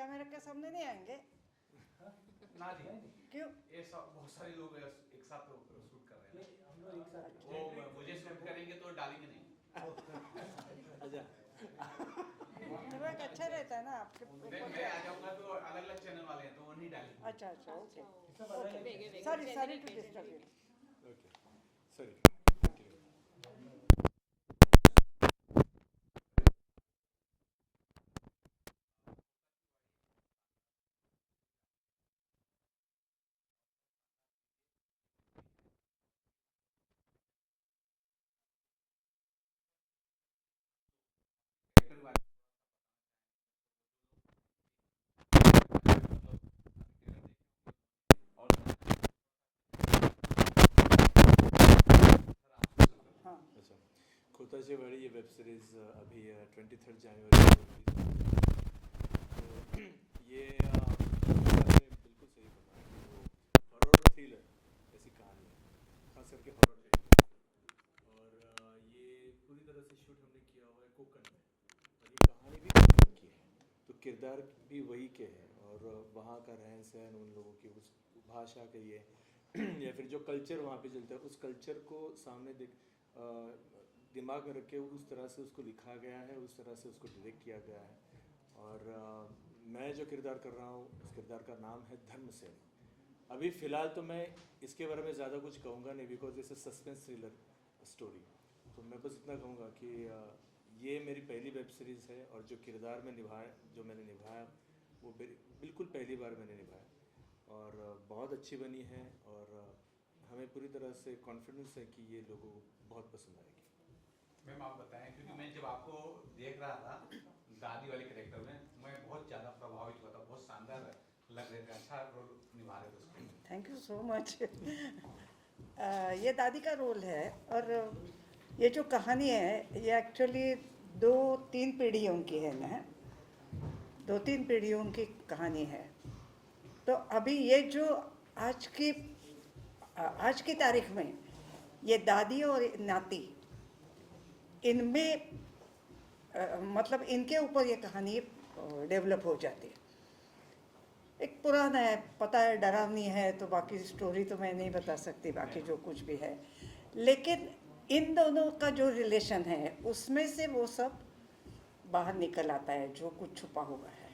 कैमरे के सामने नहीं आएंगे ना जी। क्यों? ये सब बहुत सारे लोग एक साथ शूट कर रहे हैं। हम लोग एक साथ वो मुझे शूट करेंगे तो डालेंगे नहीं। अच्छा नेटवर्क अच्छा रहता है ना आपके नहीं, मैं आ जाऊंगा तो अलग अलग चैनल वाले हैं तो वो नहीं डालेंगे। अच्छा अच्छा ओके सब अलग अलग sorry sorry to disturb you okay sorry हाँ अच्छा खोताची वाड़ी ये वेब सीरीज़ अभी 23 जनवरी को रिलीज तो ये आपने बिल्कुल सही बताया वो हॉरर थ्रिलर ऐसी कहानी है खास करके हॉरर और ये पूरी तरह से शूट हमने किया हुआ है कोकण में और ये कहानी भी कोकण की है तो किरदार भी वही के हैं और वहाँ का रहन सहन उन लोगों की उस भाषा के ये या फिर जो कल्चर वहाँ पे चलता है उस कल्चर को सामने दिमाग में रख के उस तरह से उसको लिखा गया है उस तरह से उसको डायरेक्ट किया गया है और मैं जो किरदार कर रहा हूँ उस किरदार का नाम है धर्मसेन अभी फ़िलहाल तो मैं इसके बारे में ज़्यादा कुछ कहूँगा नहीं because it's a suspense thriller story तो मैं बस इतना कहूँगा कि ये मेरी पहली वेब सीरीज़ है और जो किरदार में निभाया जो मैंने निभाया वो बिल्कुल पहली बार मैंने निभाया और बहुत अच्छी बनी है और हमें पूरी तरह से कॉन्फिडेंस है कि ये लोगों को बहुत पसंद आएगी। मैम आप बताएं क्योंकि मैं जब आपको देख रहा था दादी वाले कैरेक्टर में मैं बहुत ज़्यादा प्रभावित हुआ था। बहुत शानदार लग रहे थे, अच्छा रोल निभा रहे थे उसमें। थैंक यू सो मच ये दादी का रोल है और ये जो कहानी है ये एक्चुअली 2-3 पीढ़ियों की है ना 2-3 पीढ़ियों की कहानी है तो अभी ये जो आज की तारीख में ये दादी और नाती इनमें मतलब इनके ऊपर ये कहानी डेवलप हो जाती है एक पुराना है पता है डरावनी है तो बाकी स्टोरी तो मैं नहीं बता सकती बाकी जो कुछ भी है लेकिन इन दोनों का जो रिलेशन है उसमें से वो सब बाहर निकल आता है जो कुछ छुपा हुआ है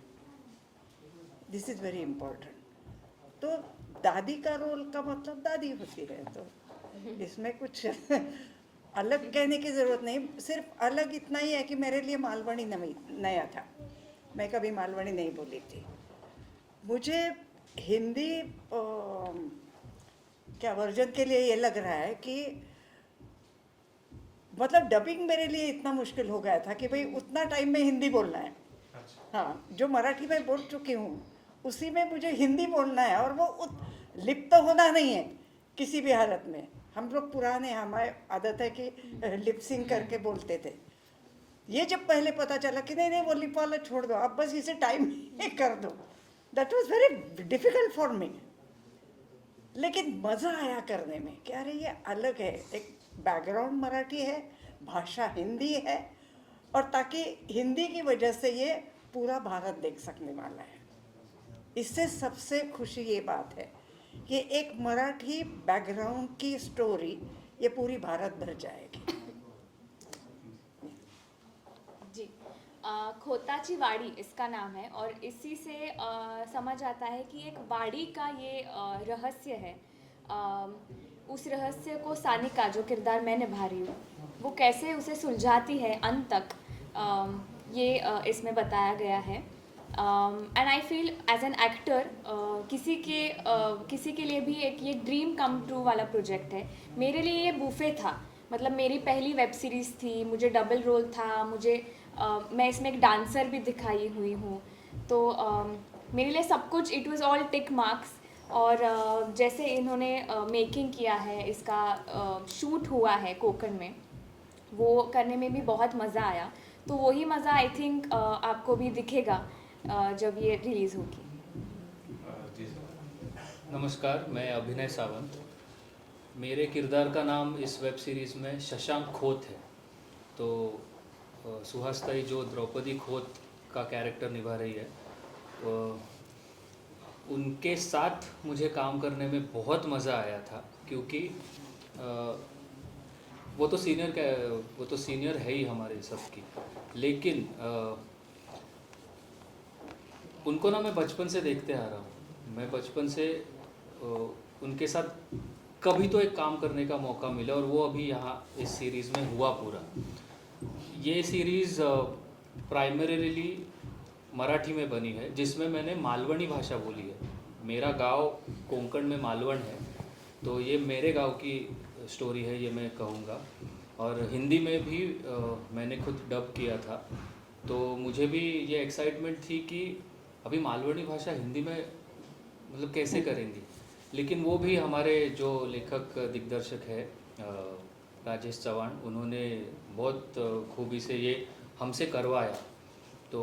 दिस इज़ वेरी इम्पोर्टेंट तो दादी का रोल का मतलब दादी होती है तो इसमें कुछ अलग कहने की ज़रूरत नहीं सिर्फ अलग इतना ही है कि मेरे लिए मालवणी नया था मैं कभी मालवणी नहीं बोली थी मुझे हिंदी क्या वर्जन के लिए ये लग रहा है कि मतलब डबिंग मेरे लिए इतना मुश्किल हो गया था कि भाई उतना टाइम में हिंदी बोलना है हाँ जो मराठी में बोल चुकी हूँ उसी में मुझे हिंदी बोलना है और वो लिप्त तो होना नहीं है किसी भी हालत में हम लोग पुराने हमारे आदत है कि लिपसिंग करके बोलते थे ये जब पहले पता चला कि नहीं वो लिप वाला छोड़ दो अब बस इसे टाइम कर दो that was very difficult for me लेकिन मज़ा आया करने में कि अरे ये अलग है एक बैकग्राउंड मराठी है भाषा हिंदी है और ताकि हिंदी की वजह से ये पूरा भारत देख सकने वाला है इससे सबसे खुशी ये बात है कि एक मराठी बैकग्राउंड की स्टोरी ये पूरी भारत भर जाएगी जी खोताची वाड़ी इसका नाम है और इसी से समझ आता है कि एक वाड़ी का ये रहस्य है उस रहस्य को सानिका जो किरदार मैं निभा रही हूँ वो कैसे उसे सुलझाती है अंत तक ये इसमें बताया गया है and I feel as an actor किसी के लिए भी एक ये ड्रीम कम ट्रू वाला प्रोजेक्ट है मेरे लिए ये बूफे था मतलब मेरी पहली वेब सीरीज़ थी मुझे डबल रोल था मैं इसमें एक डांसर भी दिखाई हुई हूँ तो मेरे लिए सब कुछ it was all tick marks और जैसे इन्होंने मेकिंग किया है इसका शूट हुआ है कोकण में वो करने में भी बहुत मज़ा आया तो वही मज़ा आई थिंक आपको भी दिखेगा जब ये रिलीज़ होगी। जी सर नमस्कार मैं अभिनय सावंत मेरे किरदार का नाम इस वेब सीरीज़ में शशांक खोत है तो सुहासताई जो द्रौपदी खोत का कैरेक्टर निभा रही है उनके साथ मुझे काम करने में बहुत मज़ा आया था, क्योंकि वो तो सीनियर है ही हमारे सबकी, लेकिन उनको ना मैं बचपन से देखते आ रहा हूँ। मैं बचपन से उनके साथ कभी तो एक काम करने का मौका मिला, और वो अभी यहाँ इस सीरीज़ में हुआ पूरा। ये सीरीज़ प्राइमरीली मराठी में बनी है, जिसमें मैंने मालवणी भाषा बोली है। मेरा गांव कोंकण में मालवण है, तो ये मेरे गांव की स्टोरी है, ये मैं कहूँगा। और हिंदी में भी मैंने खुद डब किया था, तो मुझे भी ये एक्साइटमेंट थी कि अभी मालवणी भाषा हिंदी में मतलब कैसे करेंगी। लेकिन वो भी हमारे जो लेखक दिग्दर्शक है राजेश चव्हाण, उन्होंने बहुत खूबी से ये हमसे करवाया। तो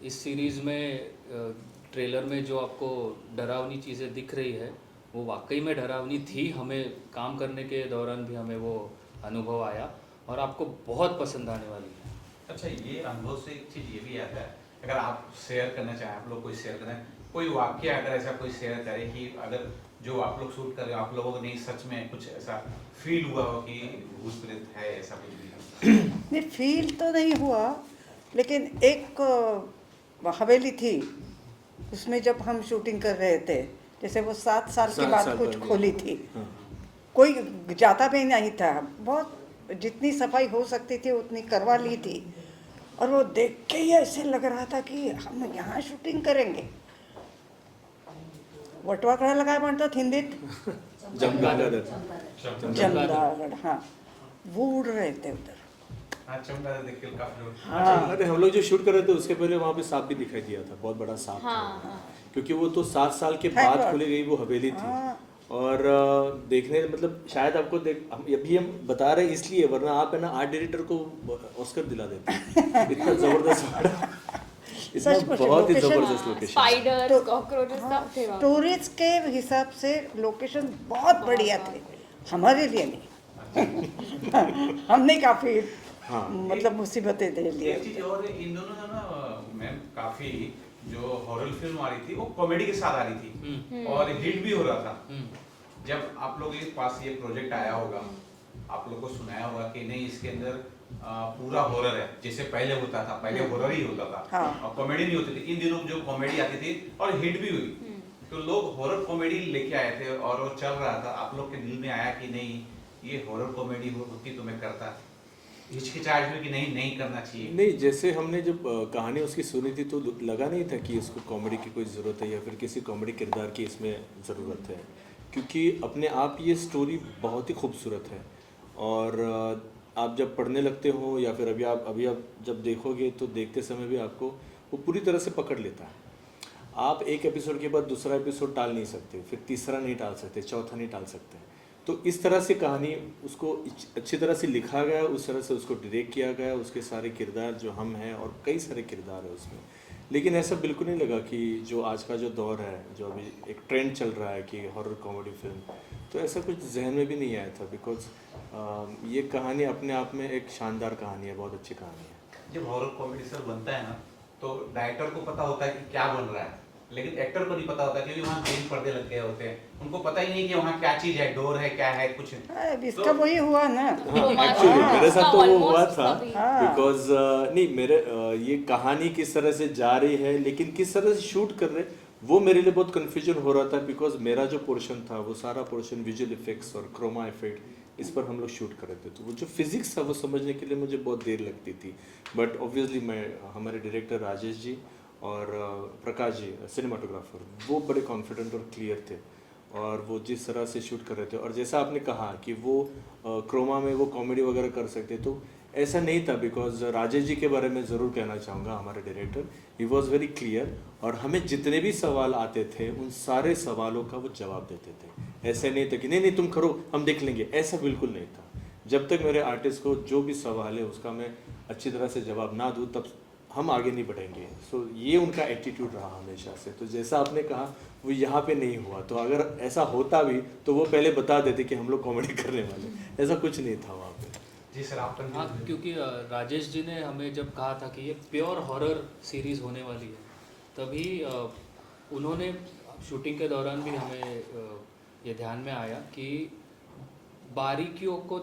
इस सीरीज़ में ट्रेलर में जो आपको डरावनी चीज़ें दिख रही है, वो वाकई में डरावनी थी। हमें काम करने के दौरान भी हमें वो अनुभव आया, और आपको बहुत पसंद आने वाली है। अच्छा, ये अनुभव से एक चीज़ ये भी आता है, अगर आप शेयर करना चाहें, आप लोग कोई शेयर करें, कोई वाक्य अगर ऐसा कोई शेयर करे कि अगर जो आप लोग शूट कर रहे हो, आप लोगों को नहीं सच में कुछ ऐसा फील हुआ हो कि भूत प्रेत है, ऐसा कुछ भी? नहीं, फील तो नहीं हुआ, लेकिन एक हवेली थी, उसमें जब हम शूटिंग कर रहे थे, जैसे वो 7 साल के 7 बाद साल कुछ पहले। खोली थी, हाँ। कोई जाता भी नहीं था, बहुत जितनी सफाई हो सकती थी उतनी करवा ली थी। और वो देख के ही ऐसे लग रहा था कि हम यहाँ शूटिंग करेंगे। वटवाकडा लगाय म्हणतात हिंदीत, जमगादड़। जमदागढ़, हाँ, वो उड़ रहे थे उधर। हाँ, चमगादड़ देख के काफी लोग। हाँ, अरे हम लोग जो शूट कर रहे थे उसके पहले वहाँ पे सांप भी दिखाई दिया था, बहुत बड़ा सांप था। क्योंकि वो तो 7 साल के बाद Thank God. खोली गई वो हवेली थी। हाँ। और देखने मतलब शायद आपको अभी हम बता रहे हैं इसलिए, वरना आप है ना आर्ट डायरेक्टर को ऑस्कर दिला देते। इतना जबरदस्त इतना सच में बहुत ही location- जबरदस्त लोकेशन। स्पाइडर्स, कॉकरोचेस सब थे वहाँ पे। टूरिस्ट के हिसाब से लोकेशन बहुत बढ़िया थे, हमारे लिए नहीं। हमने काफी हाँ। मतलब मुसीबतें दे लिए। एक चीज और, इन दोनों ने ना मैम काफी जो हॉरर फिल्म आ रही थी वो कॉमेडी के साथ आ रही थी, और हिट भी हो रहा था। जब आप लोग के पास ये प्रोजेक्ट आया होगा, आप लोग को सुनाया होगा कि नहीं इसके अंदर पूरा हॉरर है, जैसे पहले होता था, पहले हॉरर ही होता था। हाँ। और कॉमेडी नहीं होती थी। इन दिनों जो कॉमेडी आती थी और हिट भी हुई, तो लोग हॉरर कॉमेडी लेके आए थे, और वो चल रहा था। आप लोग के दिल में आया कि नहीं ये हॉरर कॉमेडी होती तो मैं करता, हिचकिचाहट हुई कि नहीं करना चाहिए? नहीं, जैसे हमने जब कहानी उसकी सुनी थी तो लगा नहीं था कि इसको कॉमेडी की कोई ज़रूरत है या फिर किसी कॉमेडी किरदार की इसमें ज़रूरत है, क्योंकि अपने आप ये स्टोरी बहुत ही खूबसूरत है। और आप जब पढ़ने लगते हो या फिर अभी आप जब देखोगे तो देखते समय भी आपको वो पूरी तरह से पकड़ लेता है। आप एक एपिसोड के बाद दूसरा एपिसोड टाल नहीं सकते, फिर तीसरा नहीं टाल सकते, चौथा नहीं टाल सकते। तो इस तरह से कहानी उसको अच्छी तरह से लिखा गया, उस तरह से उसको डायरेक्ट किया गया, उसके सारे किरदार जो हम हैं और कई सारे किरदार है उसमें। लेकिन ऐसा बिल्कुल नहीं लगा कि जो आज का जो दौर है, जो अभी एक ट्रेंड चल रहा है कि हॉरर कॉमेडी फिल्म, तो ऐसा कुछ जहन में भी नहीं आया था। बिकॉज ये कहानी अपने आप में एक शानदार कहानी है, बहुत अच्छी कहानी है। जब हॉरर कॉमेडी सर बनता है ना, तो डायरेक्टर को पता होता है कि क्या बन रहा है, लेकिन एक्टर को नहीं पता होता, क्योंकि वहाँ ग्रीन पर्दे लग गए होते हैं, उनको पता ही नहीं कि वहाँ क्या चीज है, डोर है, क्या है, कुछ अब इसका वही हुआ ना। एक्चुअली मेरे साथ तो वो हुआ था, हाँ। बिकॉज नहीं मेरे ये कहानी किस तरह से जा रही है लेकिन किस तरह से शूट कर रहे, वो मेरे लिए बहुत कन्फ्यूजन हो रहा था। बिकॉज मेरा जो पोर्शन था वो सारा पोर्शन विजुअल इफेक्ट्स और क्रोमा इफेक्ट, इस पर हम लोग शूट कर रहे थे, तो वो जो फिजिक्स था वो समझने के लिए मुझे बहुत देर लगती थी। बट ऑब्वियसली हमारे डायरेक्टर राजेश जी और प्रकाश जी सिनेमाटोग्राफर, वो बड़े कॉन्फिडेंट और क्लियर थे, और वो जिस तरह से शूट कर रहे थे, और जैसा आपने कहा कि वो क्रोमा में वो कॉमेडी वगैरह कर सकते, तो ऐसा नहीं था। बिकॉज राजेश जी के बारे में ज़रूर कहना चाहूँगा, हमारे director, he was very clear, और हमें जितने भी सवाल आते थे उन सारे सवालों का वो जवाब देते थे। ऐसे नहीं था कि नहीं तुम करो हम देख लेंगे, ऐसा बिल्कुल नहीं था। जब तक मेरे आर्टिस्ट को जो भी सवाल है उसका मैं अच्छी तरह से जवाब ना दूँ तब हम आगे नहीं बढ़ेंगे। सो ये उनका एटीट्यूड रहा हमेशा से। तो जैसा आपने कहा वो यहाँ पे नहीं हुआ, तो अगर ऐसा होता भी तो वो पहले बता देते कि हम लोग कॉमेडी करने वाले, ऐसा कुछ नहीं था वहाँ पे। जी सर, आप हाँ, क्योंकि राजेश जी ने हमें जब कहा था कि ये प्योर हॉरर सीरीज़ होने वाली है, तभी उन्होंने शूटिंग के दौरान भी हमें ये ध्यान में आया कि बारीकियों को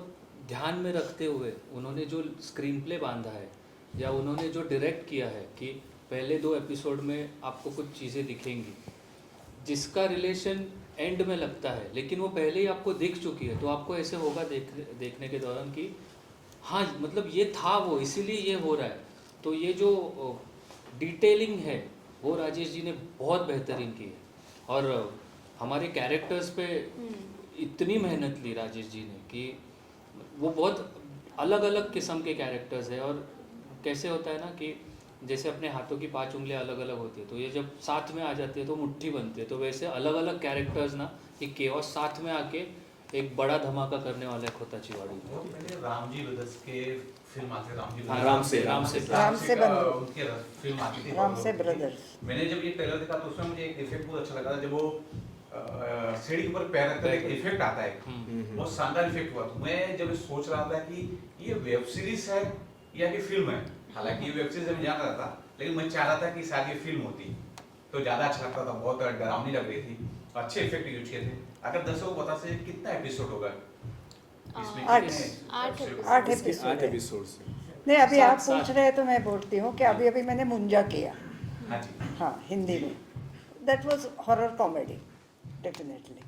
ध्यान में रखते हुए उन्होंने जो स्क्रीन प्ले बांधा है या उन्होंने जो डायरेक्ट किया है कि पहले 2 एपिसोड में आपको कुछ चीज़ें दिखेंगी जिसका रिलेशन एंड में लगता है, लेकिन वो पहले ही आपको दिख चुकी है, तो आपको ऐसे होगा देखने के दौरान कि हाँ मतलब ये था वो, इसीलिए ये हो रहा है। तो ये जो डिटेलिंग है वो राजेश जी ने बहुत बेहतरीन की है और हमारे कैरेक्टर्स पे इतनी मेहनत ली राजेश जी ने कि वो बहुत अलग अलग किस्म के कैरेक्टर्स है। और कैसे होता है ना कि जैसे अपने हाथों की 5 उंगलियां अलग अलग होती है, तो ये जब साथ में आ जाती है तो मुट्ठी बनती है, तो वैसे अलग अलग कैरेक्टर्स ना ये केओस साथ में आके एक बड़ा धमाका करने वाला एक होता चिवाड़ी। वो मैंने रामजी ब्रदर्स के फिल्म आते रामजी हाँ, ब्रदर्स राम से का बंधु। उनके फिल्म आती थी राम से बहुत लोगों की। ब्रदर्स। मैंने जब ये ट्रेलर देखा तो उसमें मुझे एक इफेक्ट बहुत अच्छा लगा था, जब वो सीढ़ी के ऊपर पैर रखकर एक इफेक्ट आता है, बहुत शानदार इफेक्ट हुआ। तो मैं जब सोच रहा था कि ये वेब सीरीज है या कि फिल्म है, हालांकि ये वेब सीरीज मैं जान रहा था, लेकिन मैं चाह रहा था कि शायद ये फिल्म होती तो ज्यादा अच्छा लगता था। बहुत डरावनी लग रही थी, अच्छे इफेक्ट यूज किए थे। अगर दर्शकों को बता से कितना एपिसोड होगा इसमें? 8 कितने 8 एपिसोड्स हैं। नहीं, अभी सात- आप पूछ रहे हैं तो मैं बोलती हूँ कि अभी अभी मैंने मुंजा किया, हाँ जी, हाँ, हिंदी में। That was horror comedy definitely.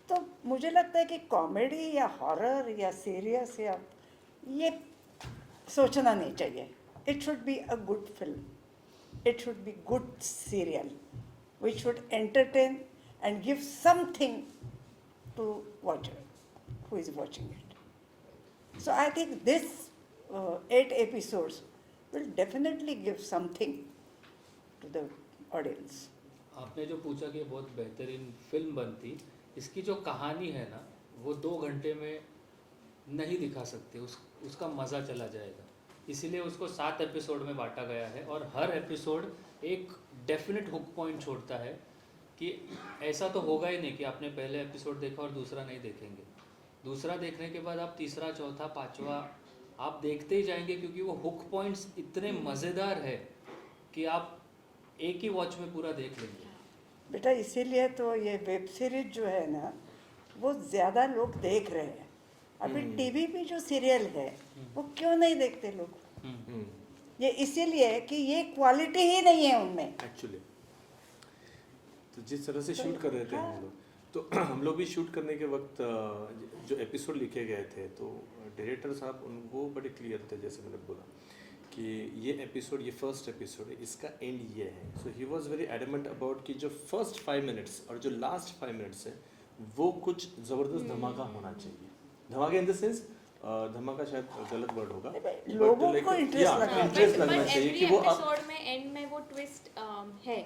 तो मुझे लगता है कि कॉमेडी या हॉरर या सीरियस या ये सोचना नहीं चाहिए। It should be a good film, it should be good serial which should entertain and give something to watcher who is watching it. So I think this 8 episodes will definitely give something to the audience. आपने जो पूछा कि बहुत बेहतरीन film बनती, इसकी जो कहानी है ना वो 2 घंटे में नहीं दिखा सकते, उसका मज़ा चला जाएगा। इसीलिए उसको 7 एपिसोड में बांटा गया है और हर एपिसोड एक डेफिनेट हुक पॉइंट छोड़ता है कि ऐसा तो होगा ही नहीं कि आपने पहले एपिसोड देखा और दूसरा नहीं देखेंगे। दूसरा देखने के बाद आप तीसरा, चौथा, 5वां आप देखते ही जाएंगे, क्योंकि वो हुक पॉइंट्स इतने मज़ेदार है कि आप एक ही वॉच में पूरा देख लेंगे। बेटा इसीलिए तो ये वेब सीरीज जो है ना वो ज़्यादा लोग देख रहे हैं। अभी टीवी पे जो सीरियल है वो क्यों नहीं देखते लोग? ये इसीलिए कि ये क्वालिटी ही नहीं है उनमें एक्चुअली तो जिस तरह से शूट कर रहे थे हम लोग, तो हम लोग भी शूट करने के वक्त जो एपिसोड लिखे गए थे तो डायरेक्टर साहब वो बड़े क्लियर थे, जैसे मैंने बोला कि ये एपिसोड, ये फर्स्ट एपिसोड है, इसका एंड ये है। So he was very adamant about कि जो फर्स्ट 5 मिनट्स और जो लास्ट 5 मिनट्स है वो कुछ ज़बरदस्त धमाका होना चाहिए। धमाका इन द सेंस, धमाका शायद गलत वर्ड होगा, लोगों को इंटरेस्ट लगना इंटरेस्ट लगना चाहिए कि वो एपिसोड में एंड में वो ट्विस्ट है।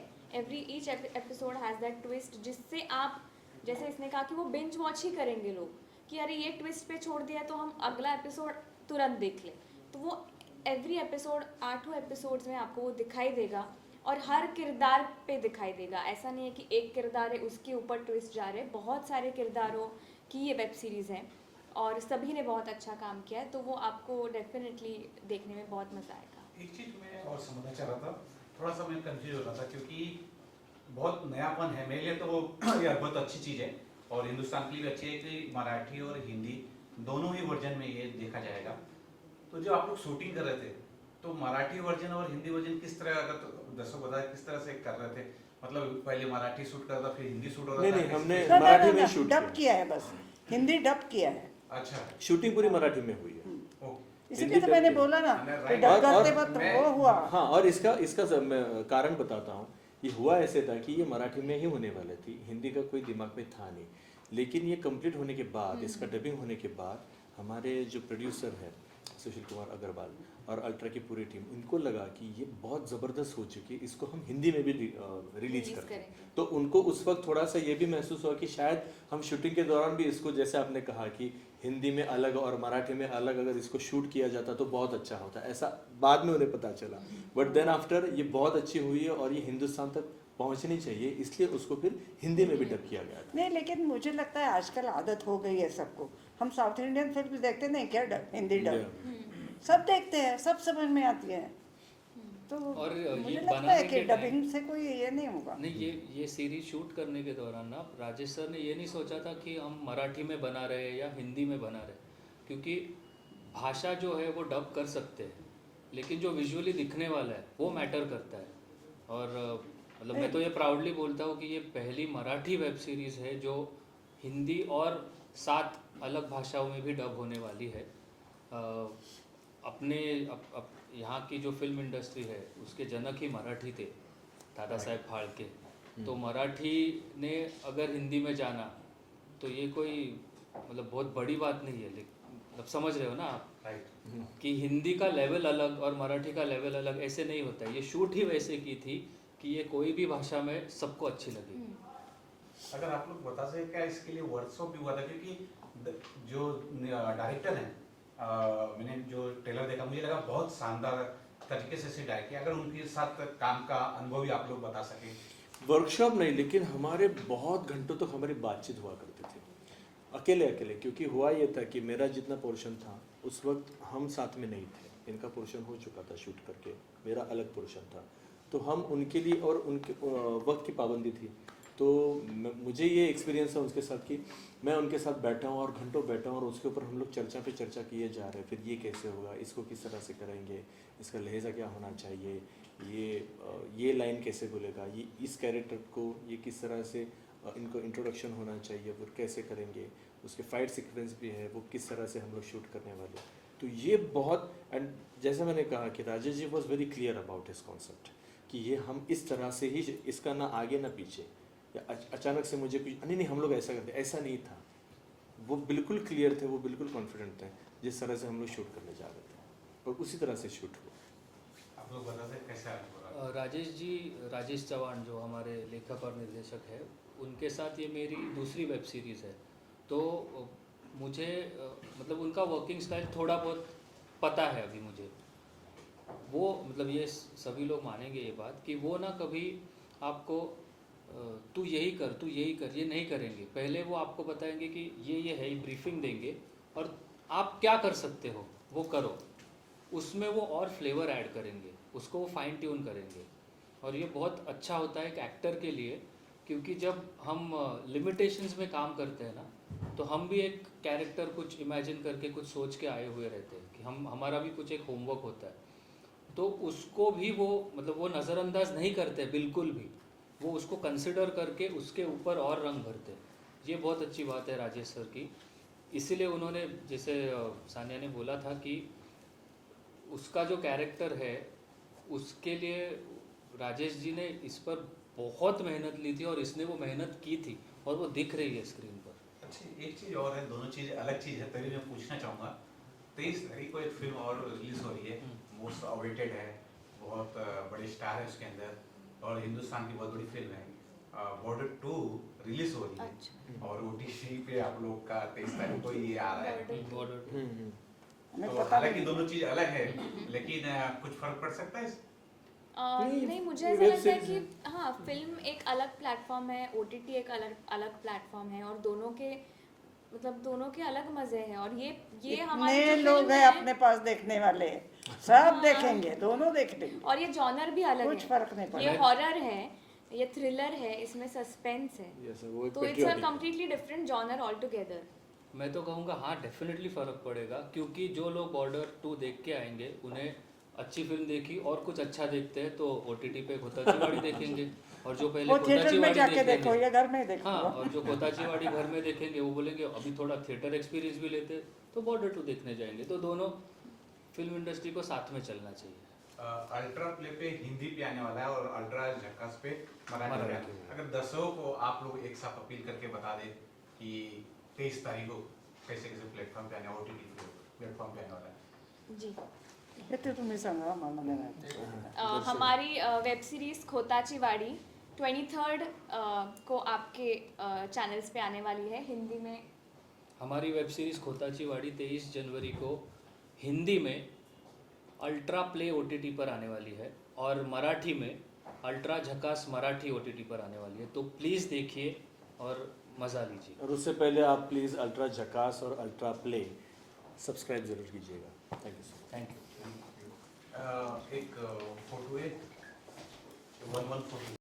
Each episode has that twist जिससे आप, जैसे इसने कहा कि वो बिंज वॉच ही करेंगे लोग कि अरे ये ट्विस्ट पे छोड़ दिया तो हम अगला एपिसोड तुरंत देख लें। तो वो एवरी एपिसोड 8 एपिसोड्स में आपको वो दिखाई देगा और हर किरदार पे दिखाई देगा। ऐसा नहीं है कि एक किरदार है उसके ऊपर ट्विस्ट जा रहे हैं, बहुत सारे किरदारों की ये वेब सीरीज़ है और सभी ने बहुत अच्छा काम किया है, तो वो आपको डेफिनेटली देखने में बहुत मज़ा आएगा। एक चीज मैं और समझना चाह रहा था, थोड़ा सा मैं कंफ्यूज हो रहा था क्योंकि बहुत नयापन है मेरे लिए, तो यार बहुत अच्छी चीज़ है और हिंदुस्तान के लिए भी अच्छी है कि मराठी और हिंदी दोनों ही वर्जन में ये देखा जाएगा। तो जब आप लोग शूटिंग कर रहे थे तो मराठी वर्जन और हिंदी वर्जन किस तरह, अगर तो दर्शक बताए किस तरह से कर रहे थे? मतलब पहले मराठी शूट कर रहा था फिर हिंदी शूट हो रहा था? नहीं, हमने ना, मराठी में शूट डब किया है, बस हिंदी डब किया है। अच्छा, शूटिंग पूरी मराठी में हुई है। ओके। इसीलिए तो मैंने बोला ना कि डब और- करते और वक्त मैं- वो हुआ। हाँ, और इसका मैं कारण बताता हूँ। ये हुआ ऐसे था कि ये मराठी में ही होने वाले थी, हिंदी का कोई दिमाग में था नहीं, लेकिन ये कंप्लीट होने के बाद, इसका डबिंग होने के बाद हमारे जो प्रोड्यूसर हैं सुशील कुमार अग्रवाल और अल्ट्रा की पूरी टीम, इनको लगा कि ये बहुत ज़बरदस्त हो चुकी है, इसको हम हिंदी में भी रिलीज करते हैं। तो उनको उस वक्त थोड़ा सा ये भी महसूस हुआ कि शायद हम शूटिंग के दौरान भी इसको, जैसे आपने कहा कि हिंदी में अलग और मराठी में अलग अगर इसको शूट किया जाता तो बहुत अच्छा होता, ऐसा बाद में उन्हें पता चला। बट देन आफ्टर ये बहुत अच्छी हुई है और ये हिंदुस्तान तक पहुंचनी चाहिए, इसलिए उसको फिर हिंदी में भी डब किया गया था। नहीं, लेकिन मुझे लगता है आजकल आदत हो गई है सबको। हम साउथ इंडियन फिल्म देखते नहीं क्या, डब हिंदी डब सब देखते हैं, सब समझ में आती है। तो और ये मुझे लगता है बनाने कि के टाइम- डबिंग से कोई ये नहीं होगा। नहीं, ये सीरीज शूट करने के दौरान ना राजेश सर ने ये नहीं सोचा था कि हम मराठी में बना रहे हैं या हिंदी में बना रहे हैं, क्योंकि भाषा जो है वो डब कर सकते हैं, लेकिन जो विजुअली दिखने वाला है वो मैटर करता है। और मतलब मैं तो ये प्राउडली बोलता हूँ कि ये पहली मराठी वेब सीरीज़ है जो हिंदी और 7 अलग भाषाओं में भी डब होने वाली है। अपने यहाँ की जो फिल्म इंडस्ट्री है उसके जनक ही मराठी थे, दादा साहेब फाळके। तो मराठी ने अगर हिंदी में जाना तो ये कोई मतलब बहुत बड़ी बात नहीं है, लेकिन मतलब समझ रहे हो ना आप राइट। कि हिंदी का लेवल अलग और मराठी का लेवल अलग ऐसे नहीं होता है। ये शूट ही वैसे की थी कि ये कोई भी भाषा में सबको अच्छी लगी। अगर आप लोग बता सके क्या इसके लिए वर्कशॉप भी हुआ था, क्योंकि जो डायरेक्टर हैं, मैंने जो ट्रेलर देखा मुझे लगा बहुत शानदार तरीके से डायरेक्ट किया। अगर उनके साथ काम का अनुभव भी आप लोग बता सके। वर्कशॉप नहीं, लेकिन हमारे बहुत घंटों तक हमारी बातचीत हुआ करती थी, अकेले अकेले। क्योंकि हुआ ये था कि मेरा जितना पोर्शन था उस वक्त हम साथ में नहीं थे, इनका पोर्शन हो चुका था शूट करके, मेरा अलग पोर्शन था। तो हम उनके लिए और उनके वक्त की पाबंदी थी, तो मुझे ये एक्सपीरियंस है उनके साथ कि मैं उनके साथ बैठा हूँ और घंटों बैठा हूँ और उसके ऊपर हम लोग चर्चा पे चर्चा किए जा रहे हैं। फिर ये कैसे होगा, इसको किस तरह से करेंगे, इसका लहजा क्या होना चाहिए, ये लाइन कैसे बोलेगा, ये इस कैरेक्टर को ये किस तरह से इनको इंट्रोडक्शन होना चाहिए, फिर कैसे करेंगे, उसके फाइट सीक्वेंस भी है वो किस तरह से हम लोग शूट करने वाले। तो ये बहुत, एंड जैसे मैंने कहा कि Rajesh ji was very clear about his concept कि ये हम इस तरह से ही, इसका ना आगे ना पीछे, या अचानक से मुझे कुछ नहीं हम लोग ऐसा करते, ऐसा नहीं था। वो बिल्कुल क्लियर थे, वो बिल्कुल कॉन्फिडेंट थे जिस तरह से हम लोग शूट करने जा रहे थे, और उसी तरह से शूट हुआ। आप लोग बता सके कैसा अनुभव? राजेश चौहान जो हमारे लेखक और निर्देशक है, उनके साथ ये मेरी दूसरी वेब सीरीज़ है। तो मुझे मतलब उनका वर्किंग स्टाइल थोड़ा बहुत पता है अभी मुझे। वो मतलब ये सभी लोग मानेंगे ये बात कि वो ना कभी आपको तू यही कर ये नहीं करेंगे। पहले वो आपको बताएंगे कि ये है, ब्रीफिंग देंगे और आप क्या कर सकते हो वो करो, उसमें वो और फ्लेवर ऐड करेंगे, उसको वो फाइन ट्यून करेंगे। और ये बहुत अच्छा होता है एक एक्टर के लिए, क्योंकि जब हम लिमिटेशंस में काम करते हैं ना, तो हम भी एक कैरेक्टर कुछ इमेजिन करके कुछ सोच के आए हुए रहते हैं कि हमारा भी कुछ एक होमवर्क होता है। तो उसको भी वो मतलब वो नज़रअंदाज नहीं करते बिल्कुल भी, वो उसको कंसिडर करके उसके ऊपर और रंग भरते। ये बहुत अच्छी बात है राजेश सर की। इसीलिए उन्होंने, जैसे सानिया ने बोला था कि उसका जो कैरेक्टर है उसके लिए राजेश जी ने इस पर बहुत मेहनत ली थी और इसने वो मेहनत की थी और वो दिख रही है स्क्रीन पर। अच्छा, एक चीज़ और है, दोनों चीज़ अलग चीज़ है, तभी मैं पूछना चाहूँगा। 23 तारीख को एक फिल्म और रिलीज हो रही है, मोस्ट अवेटेड है, बहुत बड़े स्टार है उसके अंदर, और हिंदुस्तान की बहुत बड़ी फिल्म है, बॉर्डर 2 रिलीज हो रही है। और OTT पे आप लोग का 23 तारीख को ये आ रहा है। हमें तो पता हालांकि नहीं। दोनों चीज़ अलग है, लेकिन कुछ फर्क पड़ सकता है इस? नहीं, मुझे ये ऐसा वेब लगता है सीरीज कि हाँ, फिल्म एक अलग प्लेटफॉर्म है, OTT एक अलग प्लेटफॉर्म है, और दोनों के अलग मज़े हैं। और ये हमारी इतने जो लोग फिल्म हैं है, अपने पास देखने वाले, सब देखेंगे, दोनों देख लेंगे, और ये जॉनर भी अलग कुछ है। फर्क नहीं ये पड़ेगा। हॉरर है, ये थ्रिलर है, इसमें सस्पेंस है, Yes, वो एक तो इट्स अ patriotic है। Completely different genre all together. मैं तो कहूँगा हाँ, डेफिनेटली फ़र्क पड़ेगा, क्योंकि जो लोग बॉर्डर 2 देख के आएंगे उन्हें अच्छी फिल्म देखी और कुछ अच्छा देखते हैं तो OTT पे खोताचीवाड़ी देखेंगे, और जो पहले वो थिएटर में खोताचीवाड़ी जाके देखो, देखेंगे, ये घर में देखो। हाँ, और जो खोताचीवाड़ी घर में देखेंगे वो बोलेंगे अभी थोड़ा थिएटर एक्सपीरियंस भी लेते, तो बॉर्डर 2 देखने जाएंगे। तो दोनों फिल्म इंडस्ट्री को साथ में चलना चाहिए। अल्ट्रा प्ले पे हिंदी पे आने वाला है और अल्ट्रा झक्कास पे मराठी में। मराठी में। अगर दर्शकों को आप लोग एक साथ अपील करके बता दें कि 23 तारीख को कैसे कैसे प्लेटफॉर्म पे आने, OTT प्लेटफॉर्म पे आने वाला है। जी, हे ते तुम्ही सांगा, मला नाही माहिती. हमारी वेब सीरीज़ खोताची वाड़ी 23rd को आपके चैनल्स पे आने वाली है हिंदी में। हमारी वेब सीरीज़ खोताचीवाड़ी 23 जनवरी को हिंदी में अल्ट्रा प्ले OTT पर आने वाली है, और मराठी में अल्ट्रा झकास मराठी OTT पर आने वाली है। तो प्लीज़ देखिए और मज़ा लीजिए। और उससे पहले आप प्लीज़ अल्ट्रा झकास और अल्ट्रा प्ले सब्सक्राइब जरूर कीजिएगा। Thank you sir. Thank you. एक फोटो है 140